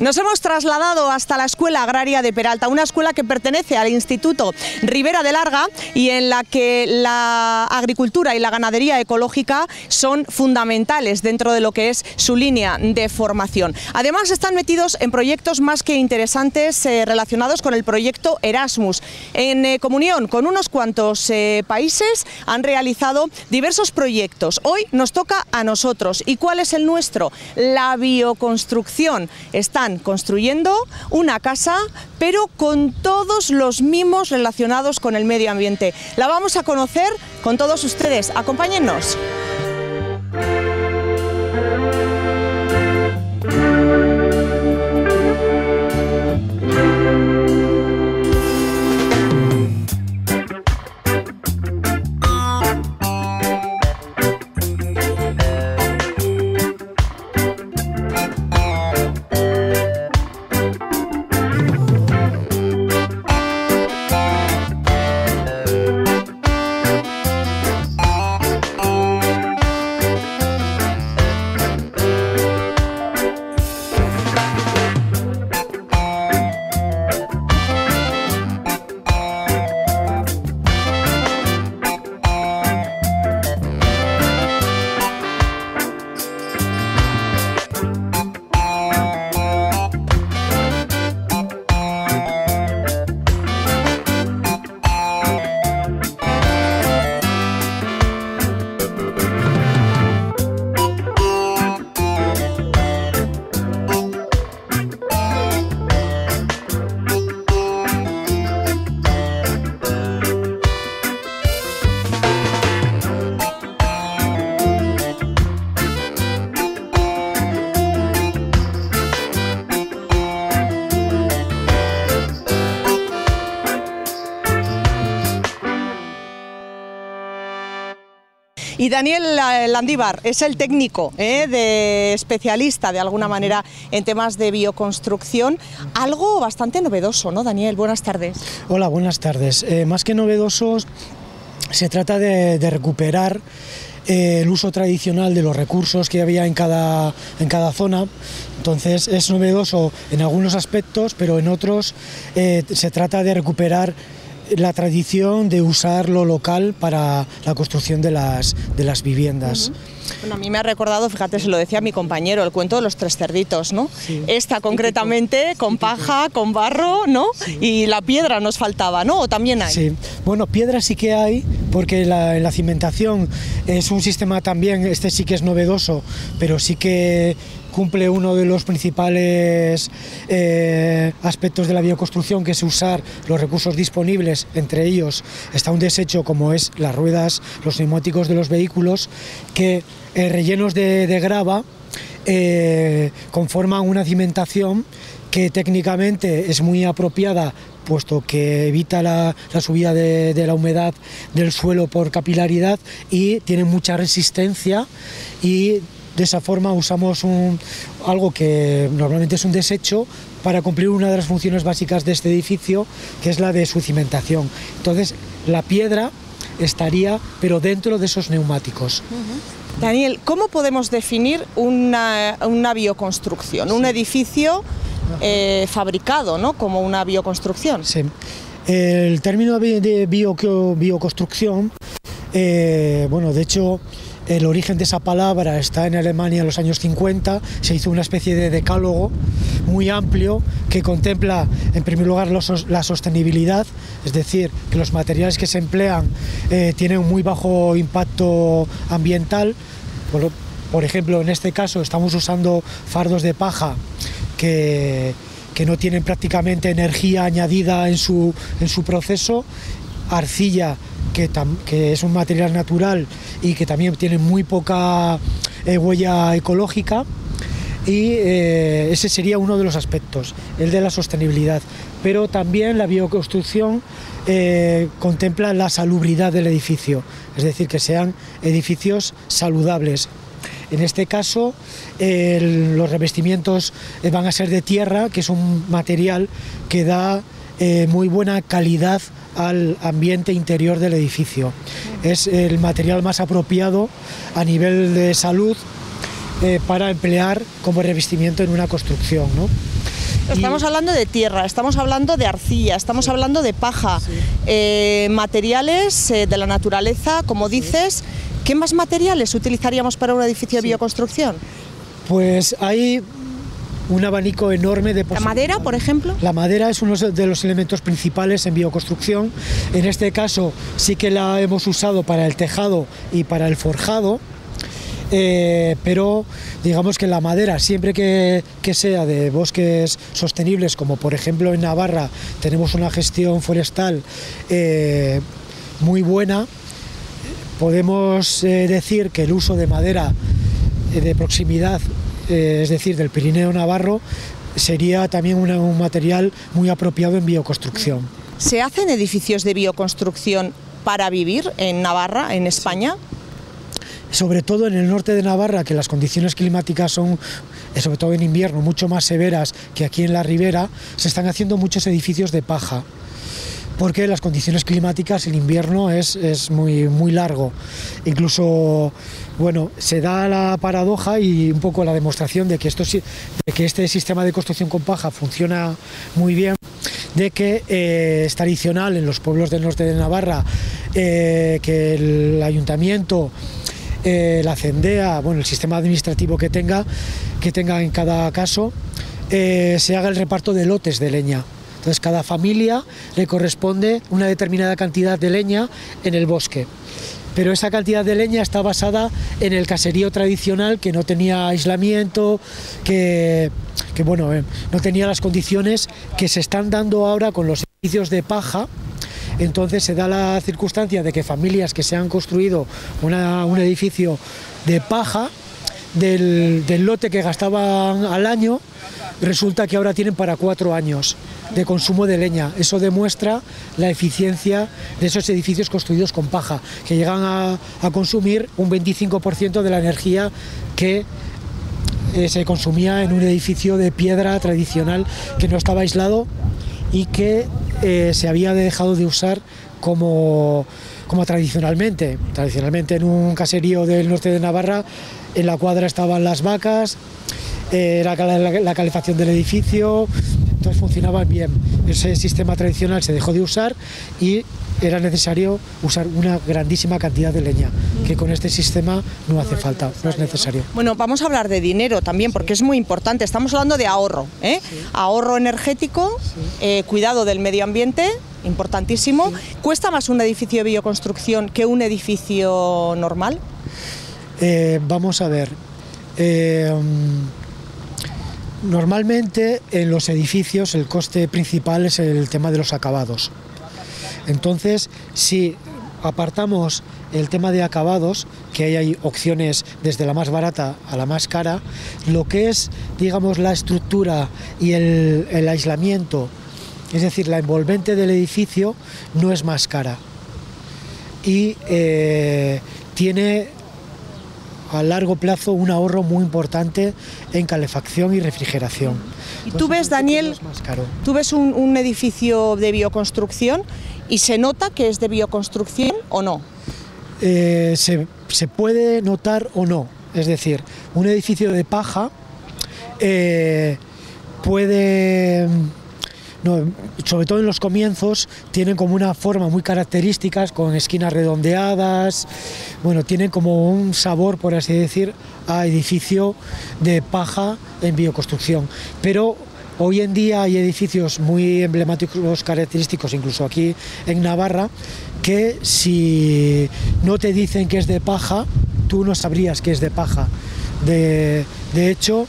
Nos hemos trasladado hasta la Escuela Agraria de Peralta, una escuela que pertenece al Instituto Ribera de Larga y en la que la agricultura y la ganadería ecológica son fundamentales dentro de lo que es su línea de formación. Además están metidos en proyectos más que interesantes relacionados con el proyecto Erasmus. En comunión con unos cuantos países han realizado diversos proyectos. Hoy nos toca a nosotros. ¿Y cuál es el nuestro? La bioconstrucción. Están construyendo una casa, pero con todos los mimos relacionados con el medio ambiente. La vamos a conocer con todos ustedes. Acompáñennos. Y Daniel Landívar es el técnico, de especialista de alguna manera en temas de bioconstrucción. Algo bastante novedoso, ¿no, Daniel? Buenas tardes. Hola, buenas tardes. Más que novedosos, se trata de recuperar el uso tradicional de los recursos que había en cada zona. Entonces es novedoso en algunos aspectos, pero en otros se trata de recuperar la tradición de usar lo local para la construcción de las viviendas. Bueno, a mí me ha recordado, fíjate, se lo decía mi compañero, el cuento de los tres cerditos, ¿no? Sí. Esta concretamente, con paja, con barro, ¿no? Sí. Y la piedra nos faltaba, ¿no? ¿O también hay? Sí, bueno, piedra sí que hay, porque la cimentación es un sistema también, este sí que es novedoso, pero sí que cumple uno de los principales aspectos de la bioconstrucción, que es usar los recursos disponibles. Entre ellos está un desecho como es las ruedas, los neumáticos de los vehículos, que rellenos de grava conforman una cimentación que técnicamente es muy apropiada, puesto que evita la subida de la humedad del suelo por capilaridad y tiene mucha resistencia, y de esa forma usamos algo que normalmente es un desecho para cumplir una de las funciones básicas de este edificio, que es la de su cimentación. Entonces la piedra estaría, pero dentro de esos neumáticos. Daniel, ¿cómo podemos definir una bioconstrucción, un edificio fabricado, ¿no?, como una bioconstrucción? Sí. El término de bioconstrucción, bueno, de hecho, el origen de esa palabra está en Alemania en los años 50, se hizo una especie de decálogo muy amplio que contempla, en primer lugar, la sostenibilidad, es decir, que los materiales que se emplean tienen un muy bajo impacto ambiental. Por ejemplo, en este caso estamos usando fardos de paja que no tienen prácticamente energía añadida en su proceso, arcilla, que es un material natural y que también tiene muy poca huella ecológica, y ese sería uno de los aspectos, el de la sostenibilidad. Pero también la bioconstrucción contempla la salubridad del edificio, es decir, que sean edificios saludables. En este caso, los revestimientos van a ser de tierra, que es un material que da muy buena calidad al ambiente interior del edificio. Es el material más apropiado a nivel de salud para emplear como revestimiento en una construcción, ¿no? Estamos hablando de tierra, estamos hablando de arcilla, estamos hablando de paja, materiales de la naturaleza, como dices. ¿Qué más materiales utilizaríamos para un edificio de bioconstrucción? Pues hay un abanico enorme de posibilidades. ¿La madera, por ejemplo? La madera es uno de los elementos principales en bioconstrucción. En este caso sí que la hemos usado para el tejado y para el forjado, pero digamos que la madera, siempre que sea de bosques sostenibles, como por ejemplo en Navarra tenemos una gestión forestal muy buena, podemos decir que el uso de madera de proximidad, es decir, del Pirineo navarro, sería también un material muy apropiado en bioconstrucción. ¿Se hacen edificios de bioconstrucción para vivir en Navarra, en España? Sobre todo en el norte de Navarra, que las condiciones climáticas son, sobre todo en invierno, mucho más severas que aquí en la ribera, se están haciendo muchos edificios de paja, porque las condiciones climáticas, el invierno es muy largo. Incluso, bueno, se da la paradoja y un poco la demostración de que este sistema de construcción con paja funciona muy bien, de que es tradicional en los pueblos del norte de Navarra que el ayuntamiento, la cendea, bueno, el sistema administrativo que tenga en cada caso, se haga el reparto de lotes de leña. Entonces cada familia le corresponde una determinada cantidad de leña en el bosque, pero esa cantidad de leña está basada en el caserío tradicional, que no tenía aislamiento, que bueno, no tenía las condiciones que se están dando ahora con los edificios de paja. Entonces se da la circunstancia de que familias que se han construido un edificio de paja, del lote que gastaban al año, resulta que ahora tienen para 4 años de consumo de leña. Eso demuestra la eficiencia de esos edificios construidos con paja, que llegan a consumir un 25% de la energía que se consumía en un edificio de piedra tradicional, que no estaba aislado y que se había dejado de usar como tradicionalmente. Tradicionalmente en un caserío del norte de Navarra, en la cuadra estaban las vacas, era la calefacción del edificio, entonces funcionaba bien. Ese sistema tradicional se dejó de usar y era necesario usar una grandísima cantidad de leña, que con este sistema no hace falta, no es necesario. Bueno, vamos a hablar de dinero también, porque es muy importante. Estamos hablando de ahorro, Sí. Ahorro energético, sí. Cuidado del medio ambiente, importantísimo. Sí. ¿Cuesta más un edificio de bioconstrucción que un edificio normal? Vamos a ver. Normalmente en los edificios el coste principal es el tema de los acabados. Entonces, si apartamos el tema de acabados, que ahí hay opciones desde la más barata a la más cara, lo que es, digamos, la estructura y el aislamiento, es decir, la envolvente del edificio, no es más cara. Y tiene a largo plazo un ahorro muy importante en calefacción y refrigeración. Y tú ves, Daniel, tú ves un edificio de bioconstrucción y se nota que es de bioconstrucción o no. Se puede notar o no, es decir, un edificio de paja puede... No, sobre todo en los comienzos tienen como una forma muy característica, con esquinas redondeadas, bueno, tienen como un sabor, por así decir, a edificio de paja en bioconstrucción. Pero hoy en día hay edificios muy emblemáticos, característicos, incluso aquí en Navarra, que si no te dicen que es de paja, tú no sabrías que es de paja. De hecho,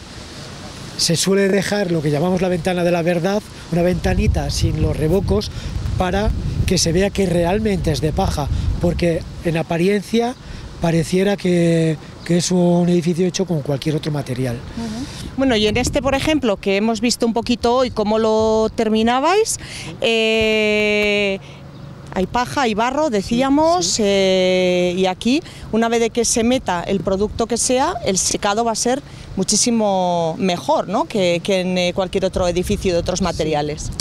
se suele dejar lo que llamamos la ventana de la verdad, una ventanita sin los revocos, para que se vea que realmente es de paja, porque en apariencia pareciera que es un edificio hecho con cualquier otro material. Bueno, y en este, por ejemplo, que hemos visto un poquito hoy cómo lo terminabais, hay paja, hay barro, decíamos, sí. Y aquí, una vez de que se meta el producto que sea, el secado va a ser muchísimo mejor, ¿no?, que en cualquier otro edificio de otros materiales.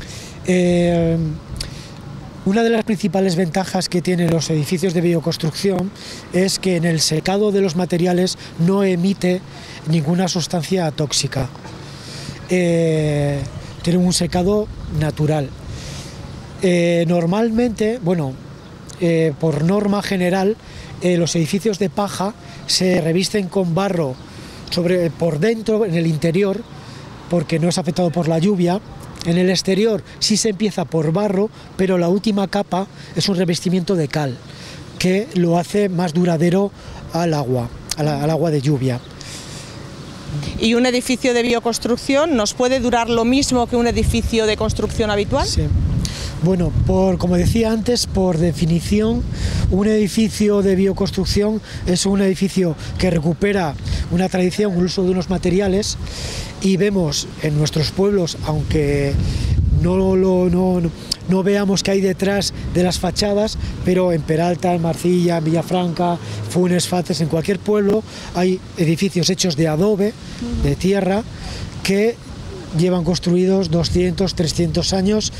Una de las principales ventajas que tienen los edificios de bioconstrucción es que en el secado de los materiales no emite ninguna sustancia tóxica. tienen un secado natural. Normalmente, bueno, por norma general, los edificios de paja se revisten con barro por dentro, en el interior, porque no es afectado por la lluvia. En el exterior sí se empieza por barro, pero la última capa es un revestimiento de cal, que lo hace más duradero al agua de lluvia. ¿Y un edificio de bioconstrucción nos puede durar lo mismo que un edificio de construcción habitual? Sí. Bueno, como decía antes, por definición, un edificio de bioconstrucción es un edificio que recupera una tradición, un uso de unos materiales, y vemos en nuestros pueblos, aunque no veamos qué hay detrás de las fachadas, pero en Peralta, en Marcilla, en Villafranca, Funes, Faces, en cualquier pueblo hay edificios hechos de adobe, de tierra, que llevan construidos 200, 300 años.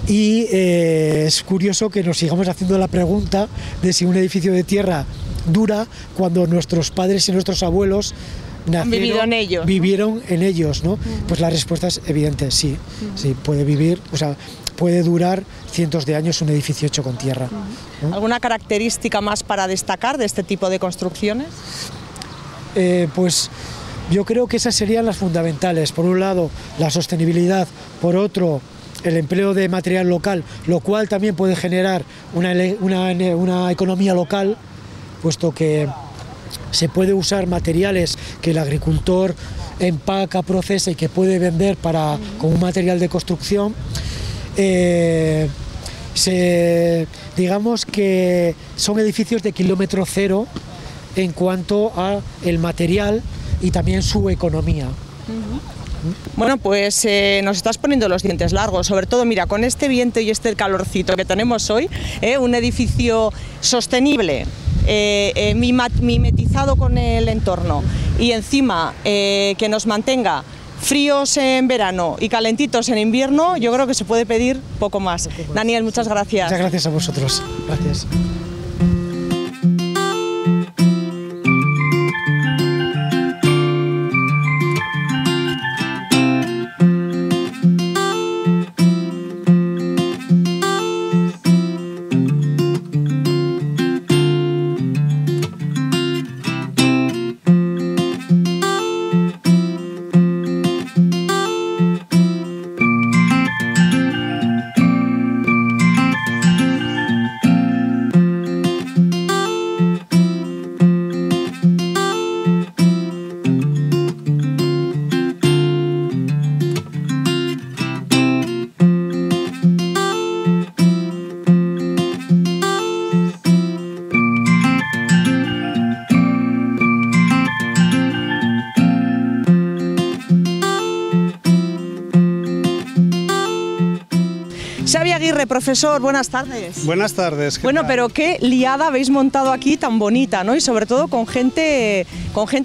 Y es curioso que nos sigamos haciendo la pregunta de si un edificio de tierra dura cuando nuestros padres y nuestros abuelos vivieron en ellos, ¿no? Pues la respuesta es evidente, sí, sí, puede durar cientos de años un edificio hecho con tierra, ¿no? ¿Alguna característica más para destacar de este tipo de construcciones? Pues yo creo que esas serían las fundamentales. Por un lado, la sostenibilidad, por otro, el empleo de material local, lo cual también puede generar una economía local, puesto que se puede usar materiales que el agricultor empaca, procesa y que puede vender como un material de construcción. Digamos que son edificios de kilómetro cero en cuanto a el material y también su economía. Bueno, pues nos estás poniendo los dientes largos, sobre todo, mira, con este viento y este calorcito que tenemos hoy, un edificio sostenible, mimetizado con el entorno y encima que nos mantenga fríos en verano y calentitos en invierno, yo creo que se puede pedir poco más. Daniel, muchas gracias. Muchas gracias a vosotros. Gracias. Xavi Aguirre, profesor, buenas tardes. Buenas tardes. Bueno, pero qué liada habéis montado aquí tan bonita, ¿no? Y sobre todo con gente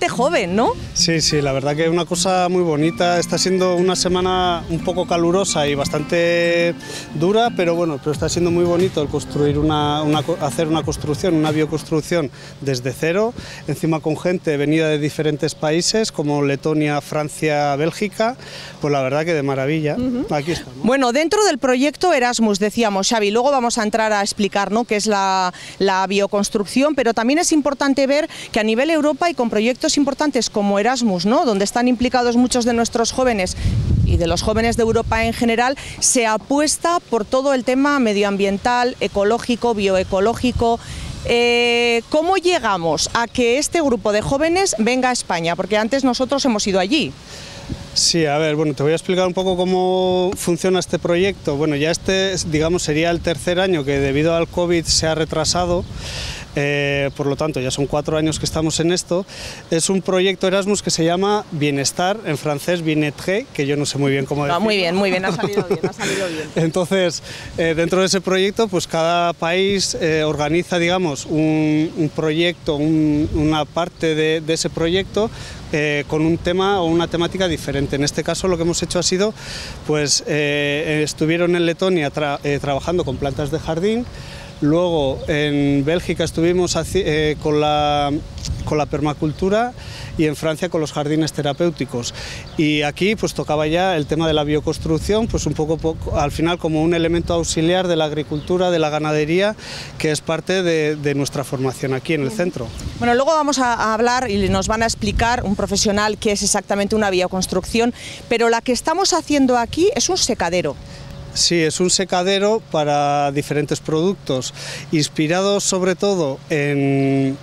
joven, ¿no? Sí, sí, la verdad que es una cosa muy bonita. Está siendo una semana un poco calurosa y bastante dura, pero bueno, pero está siendo muy bonito el construir hacer una construcción, una bioconstrucción desde cero, encima con gente venida de diferentes países como Letonia, Francia, Bélgica, pues la verdad que de maravilla. Aquí estamos. Bueno, dentro del proyecto Erasmus, decíamos, Xavi, luego vamos a entrar a explicar, ¿no?, qué es la bioconstrucción, pero también es importante ver que a nivel Europa y con proyectos importantes como Erasmus, ¿no?, donde están implicados muchos de nuestros jóvenes y de los jóvenes de Europa en general, se apuesta por todo el tema medioambiental, ecológico, bioecológico. ¿Cómo llegamos a que este grupo de jóvenes venga a España? Porque antes nosotros hemos ido allí. Sí, a ver, bueno, te voy a explicar un poco cómo funciona este proyecto. Bueno, ya digamos, sería el tercer año que debido al COVID se ha retrasado. Por lo tanto, ya son 4 años que estamos en esto. Es un proyecto Erasmus que se llama Bienestar, en francés Bien-être, que yo no sé muy bien cómo decirlo. Muy bien, ha salido bien, ha salido bien. Entonces, dentro de ese proyecto, pues cada país organiza, digamos, un proyecto, una parte de ese proyecto con un tema o una temática diferente. En este caso lo que hemos hecho ha sido, pues estuvieron en Letonia trabajando con plantas de jardín. luego en Bélgica estuvimos con la permacultura y en Francia con los jardines terapéuticos. Y aquí pues tocaba ya el tema de la bioconstrucción, pues un poco al final como un elemento auxiliar de la agricultura, de la ganadería, que es parte de nuestra formación aquí en el centro. Bueno, luego vamos a hablar y nos van a explicar un profesional qué es exactamente una bioconstrucción, pero la que estamos haciendo aquí es un secadero. Sí, es un secadero para diferentes productos, inspirados sobre todo en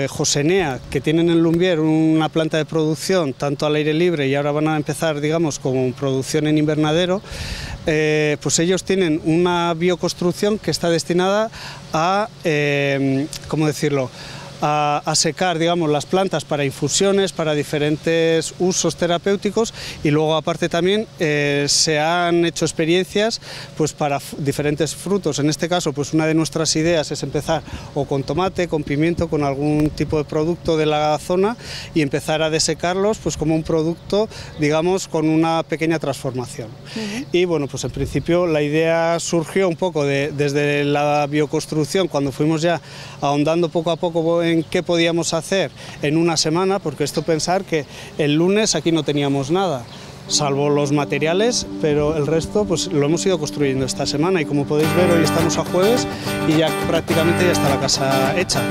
Josenea, que tienen en Lumbier una planta de producción tanto al aire libre y ahora van a empezar, digamos, con producción en invernadero. Pues ellos tienen una bioconstrucción que está destinada a, ¿cómo decirlo?, a secar, digamos, las plantas para infusiones, para diferentes usos terapéuticos, y luego aparte también se han hecho experiencias pues para diferentes frutos. En este caso pues una de nuestras ideas es empezar o con tomate, con pimiento, con algún tipo de producto de la zona y empezar a desecarlos pues como un producto, digamos, con una pequeña transformación. Y bueno, pues en principio la idea surgió un poco desde la bioconstrucción, cuando fuimos ya ahondando poco a poco en qué podíamos hacer en una semana, porque esto pensar que el lunes aquí no teníamos nada, salvo los materiales, pero el resto pues lo hemos ido construyendo esta semana, y como podéis ver hoy estamos a jueves y ya prácticamente ya está la casa hecha.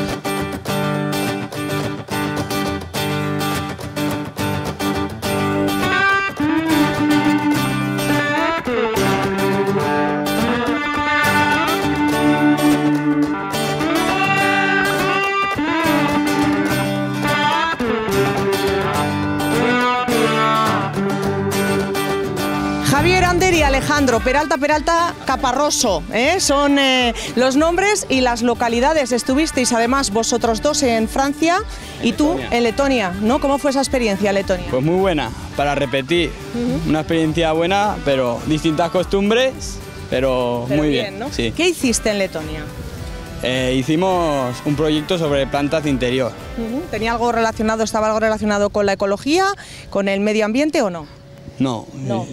Javier, Ander y Alejandro, Peralta Caparroso, son los nombres y las localidades. Estuvisteis además vosotros dos en Francia y tú en Letonia, ¿no? ¿Cómo fue esa experiencia, Letonia? Pues muy buena, para repetir. Una experiencia buena, pero distintas costumbres, pero muy bien, ¿no? Sí. ¿Qué hiciste en Letonia? Hicimos un proyecto sobre plantas de interior. ¿Tenía algo relacionado, estaba algo relacionado con la ecología, con el medio ambiente o no? No,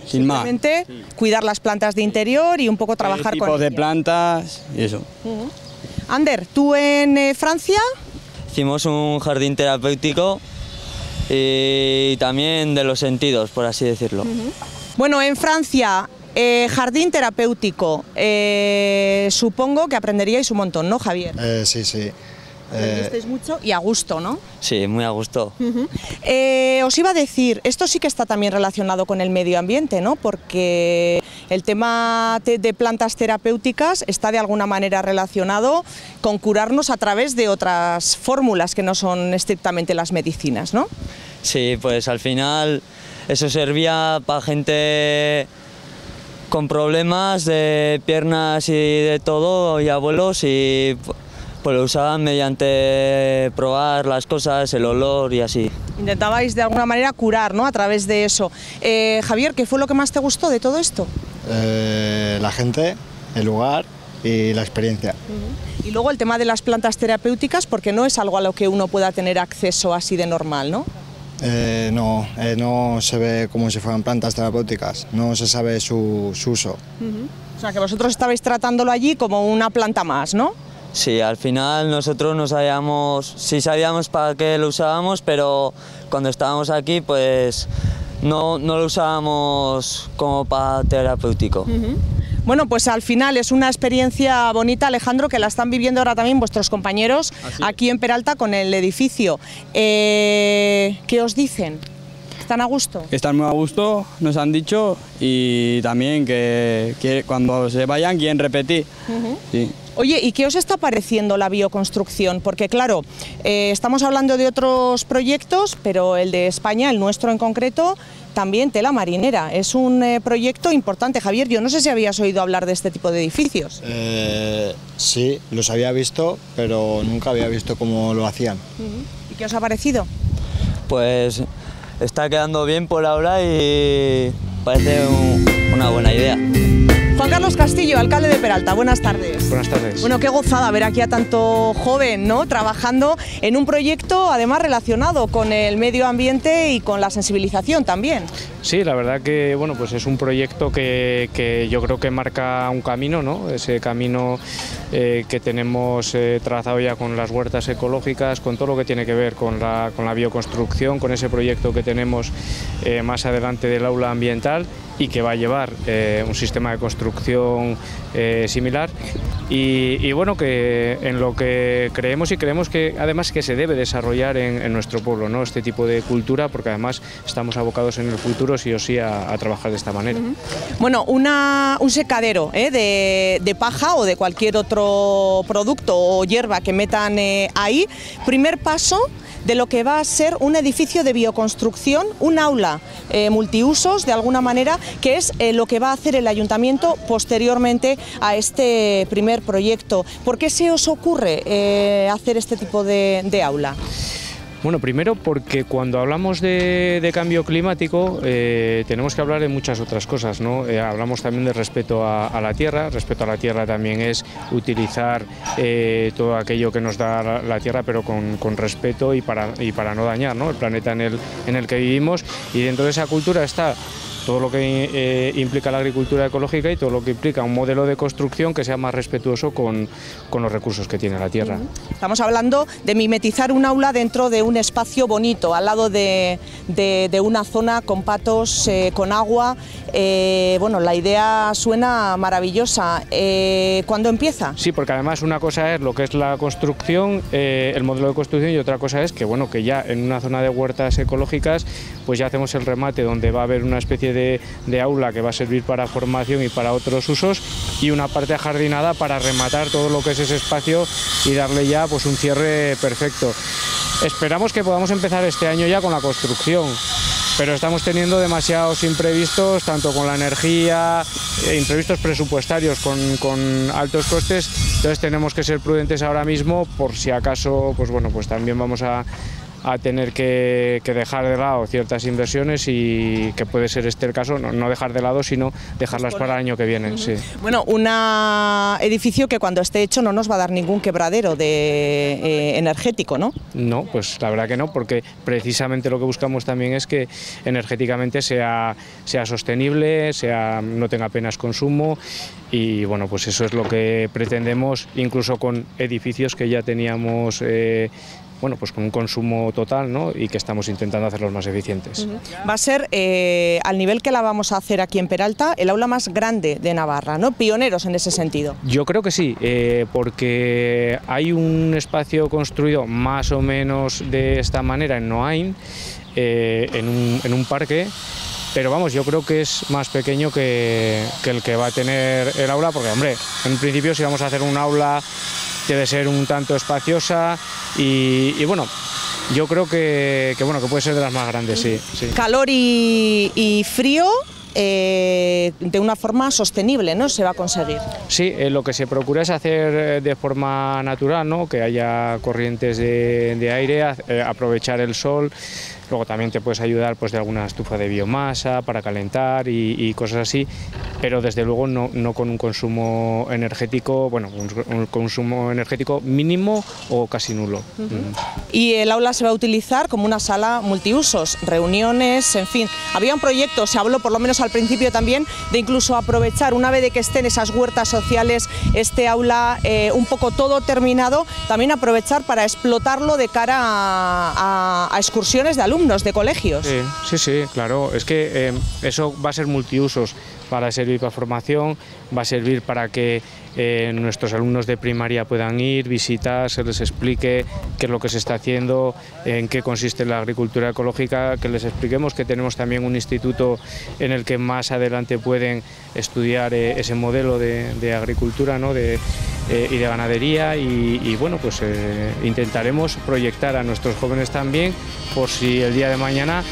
sin más. Simplemente cuidar las plantas de interior y un poco trabajar con tipos de ellas. plantas y eso. Ander, ¿tú en Francia? Hicimos un jardín terapéutico y también de los sentidos, por así decirlo. Bueno, en Francia, jardín terapéutico, supongo que aprenderíais un montón, ¿no, Javier? Sí, sí. Aprendisteis mucho y a gusto, ¿no? Sí, muy a gusto. Os iba a decir, esto sí que está también relacionado con el medio ambiente, ¿no? Porque el tema de plantas terapéuticas está de alguna manera relacionado con curarnos a través de otras fórmulas que no son estrictamente las medicinas, ¿no? Sí, pues al final eso servía para gente con problemas de piernas y de todo, y abuelos, y pues lo usaban mediante probar las cosas, el olor y así. Intentabais de alguna manera curar, ¿no?, a través de eso. Javier, ¿qué fue lo que más te gustó de todo esto? La gente, el lugar y la experiencia. Y luego el tema de las plantas terapéuticas, porque no es algo a lo que uno pueda tener acceso así de normal, ¿no? No se ve como si fueran plantas terapéuticas, no se sabe su uso. O sea, que vosotros estabais tratándolo allí como una planta más, ¿no? Sí, al final nosotros no sabíamos, sí sabíamos para qué lo usábamos, pero cuando estábamos aquí pues no lo usábamos como para terapéutico. Bueno, pues al final es una experiencia bonita, Alejandro, que la están viviendo ahora también vuestros compañeros aquí en Peralta con el edificio. ¿Qué os dicen? ¿Están a gusto? Que están muy a gusto, nos han dicho, y también que cuando se vayan quieren repetir. Sí. Oye, ¿y qué os está pareciendo la bioconstrucción? Porque claro, estamos hablando de otros proyectos, pero el de España, el nuestro en concreto, también tela marinera. Es un proyecto importante. Javier, yo no sé si habías oído hablar de este tipo de edificios. Sí, los había visto, pero nunca había visto cómo lo hacían. ¿Y qué os ha parecido? Pues está quedando bien por ahora y parece una buena idea. Juan Carlos Castillo, alcalde de Peralta, buenas tardes. Buenas tardes. Bueno, qué gozada ver aquí a tanto joven, ¿no?, trabajando en un proyecto además relacionado con el medio ambiente y con la sensibilización también. Sí, la verdad que bueno, pues es un proyecto que yo creo que marca un camino, ¿no? Ese camino que tenemos trazado ya con las huertas ecológicas, con todo lo que tiene que ver con la bioconstrucción, con ese proyecto que tenemos más adelante del aula ambiental y que va a llevar un sistema de construcción similar y bueno, que en lo que creemos que además que se debe desarrollar en nuestro pueblo, ¿no? Este tipo de cultura, porque además estamos abocados en el futuro sí o sí a trabajar de esta manera. Bueno, un secadero de paja o de cualquier otro producto o hierba que metan ahí, primer paso de lo que va a ser un edificio de bioconstrucción, un aula multiusos de alguna manera, que es lo que va a hacer el ayuntamiento posteriormente a este primer proyecto. ¿Por qué se os ocurre hacer este tipo de aula? Bueno, primero porque cuando hablamos de cambio climático tenemos que hablar de muchas otras cosas, ¿no? Hablamos también de respeto a la tierra. Respeto a la tierra también es utilizar todo aquello que nos da la tierra, pero con respeto y para no dañar, ¿no? El planeta en el que vivimos, y dentro de esa cultura está todo lo que implica la agricultura ecológica y todo lo que implica un modelo de construcción que sea más respetuoso con los recursos que tiene la tierra. Estamos hablando de mimetizar un aula dentro de un espacio bonito, al lado de una zona con patos, con agua. Bueno, la idea suena maravillosa. ¿Cuándo empieza? Sí, porque además una cosa es lo que es la construcción, el modelo de construcción, y otra cosa es que, bueno, que ya en una zona de huertas ecológicas pues ya hacemos el remate donde va a haber una especie de aula que va a servir para formación y para otros usos, y una parte ajardinada para rematar todo lo que es ese espacio y darle ya pues un cierre perfecto. Esperamos que podamos empezar este año ya con la construcción, pero estamos teniendo demasiados imprevistos, tanto con la energía, imprevistos presupuestarios con altos costes, entonces tenemos que ser prudentes ahora mismo por si acaso, pues bueno, pues también vamos a tener que dejar de lado ciertas inversiones, y que puede ser este el caso, no dejar de lado, sino dejarlas para el año que viene. Sí. Bueno, un edificio que cuando esté hecho no nos va a dar ningún quebradero energético, ¿no? No, pues la verdad que no, porque precisamente lo que buscamos también es que energéticamente sea sostenible, no tenga apenas consumo, y bueno, pues eso es lo que pretendemos, incluso con edificios que ya teníamos bueno, pues con un consumo total, ¿no? Y que estamos intentando hacerlos más eficientes. Va a ser, al nivel que la vamos a hacer aquí en Peralta, el aula más grande de Navarra, ¿no? Pioneros en ese sentido. Yo creo que sí, porque hay un espacio construido más o menos de esta manera en Noain, en un parque, pero vamos, yo creo que es más pequeño que el que va a tener el aula, porque hombre, en un principio si vamos a hacer un aula debe ser un tanto espaciosa y bueno, yo creo que puede ser de las más grandes, sí. Calor y frío de una forma sostenible, ¿no? Se va a conseguir. Sí, lo que se procura es hacer de forma natural, ¿no? Que haya corrientes de aire, aprovechar el sol. Luego también te puedes ayudar pues de alguna estufa de biomasa para calentar y cosas así, pero desde luego no con un consumo energético, bueno, un consumo energético mínimo o casi nulo. Y el aula se va a utilizar como una sala multiusos, reuniones, en fin. Había un proyecto, se habló por lo menos al principio también, de incluso aprovechar, una vez de que estén esas huertas sociales, este aula un poco todo terminado, también aprovechar para explotarlo de cara a excursiones de alumnos, de colegios. Sí, claro, es que eso va a ser multiusos, para servir para formación, va a servir para que nuestros alumnos de primaria puedan ir, visitar, se les explique qué es lo que se está haciendo, en qué consiste la agricultura ecológica, que les expliquemos que tenemos también un instituto en el que más adelante pueden estudiar ese modelo de agricultura, ¿no? Y de ganadería, y bueno, pues intentaremos proyectar a nuestros jóvenes también, por si el día de mañana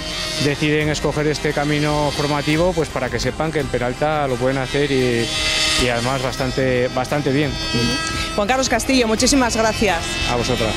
deciden escoger este camino formativo, pues para que sepan que en Peralta lo pueden hacer y además bastante bien. Juan Carlos Castillo, muchísimas gracias. A vosotras.